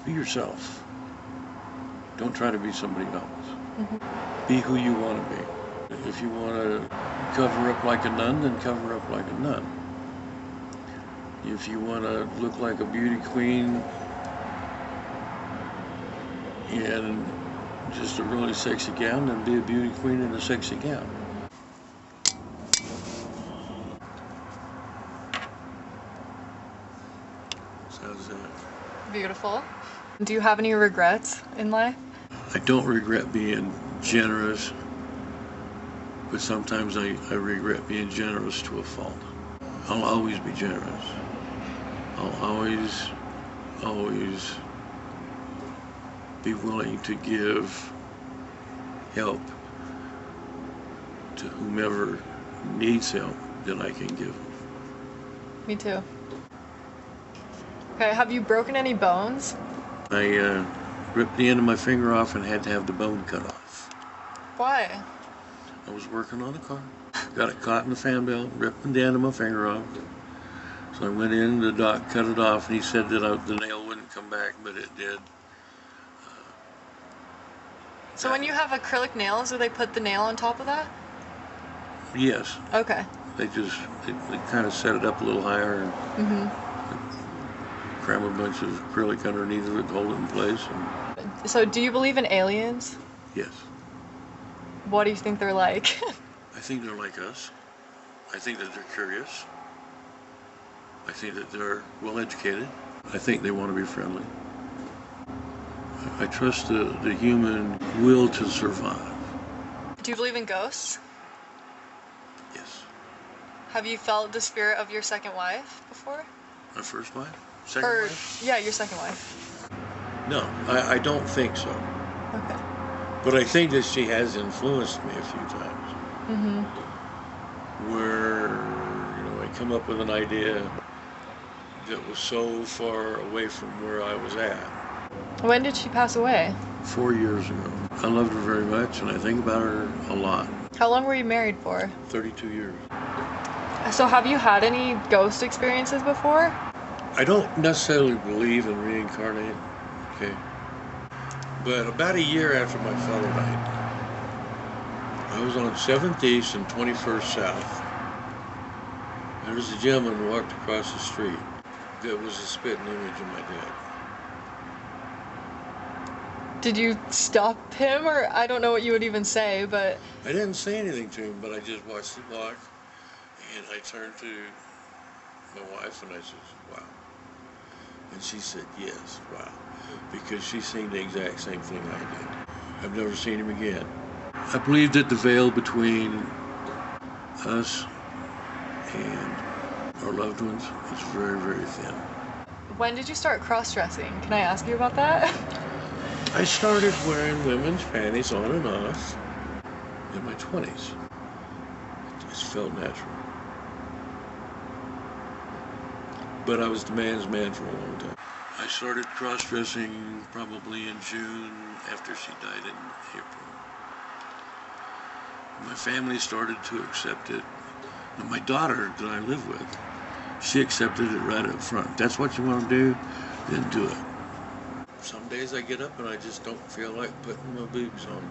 Be yourself. Don't try to be somebody else. Mm-hmm. Be who you want to be. If you want to cover up like a nun, then cover up like a nun. If you want to look like a beauty queen in just a really sexy gown, then be a beauty queen in a sexy gown. So how's that? Beautiful. Do you have any regrets in life? I don't regret being generous, but sometimes I regret being generous to a fault. I'll always be generous. I'll always be willing to give help to whomever needs help that I can give. Me too. Okay, have you broken any bones? I ripped the end of my finger off and had to have the bone cut off. Why? I was working on a car, got it caught in the fan belt, ripped the end of my finger off. So I went in, the doc cut it off, and he said that the nail wouldn't come back, but it did. So when you have acrylic nails, do they put the nail on top of that? Yes. Okay. They kind of set it up a little higher and cram a bunch of acrylic underneath of it to hold it in place. And So do you believe in aliens? yes. What do you think they're like? I think they're like us. I think that they're curious. I think that they're well educated. I think they want to be friendly. I trust the human will to survive. Do you believe in ghosts? Yes. Have you felt the spirit of your second wife before? My first wife? Second wife? Yeah, your second wife. No, I don't think so. Okay. But I think that she has influenced me a few times. Mm-hmm. Where, I come up with an idea that was so far away from where I was at. When did she pass away? 4 years ago. I loved her very much, and I think about her a lot. How long were you married for? 32 years. So have you had any ghost experiences before? I don't necessarily believe in reincarnating, okay? But about a year after my father died, I was on 7th East and 21st South. There was a gentleman who walked across the street that was a spitting image of my dad. Did you stop him, or I don't know what you would even say, but... I didn't say anything to him, but I just watched him walk, and I turned to my wife and I said, wow. And she said, yes, wow, because she's seen the exact same thing I did. I've never seen him again. I believe that the veil between us and our loved ones is very, very thin. When did you start cross-dressing? Can I ask you about that? I started wearing women's panties on and off in my 20s. It just felt natural. But I was the man's man for a long time. I started cross-dressing probably in June after she died in April. My family started to accept it. And my daughter that I live with, she accepted it right up front. That's what you want to do, then do it. Some days I get up and I just don't feel like putting my boobs on.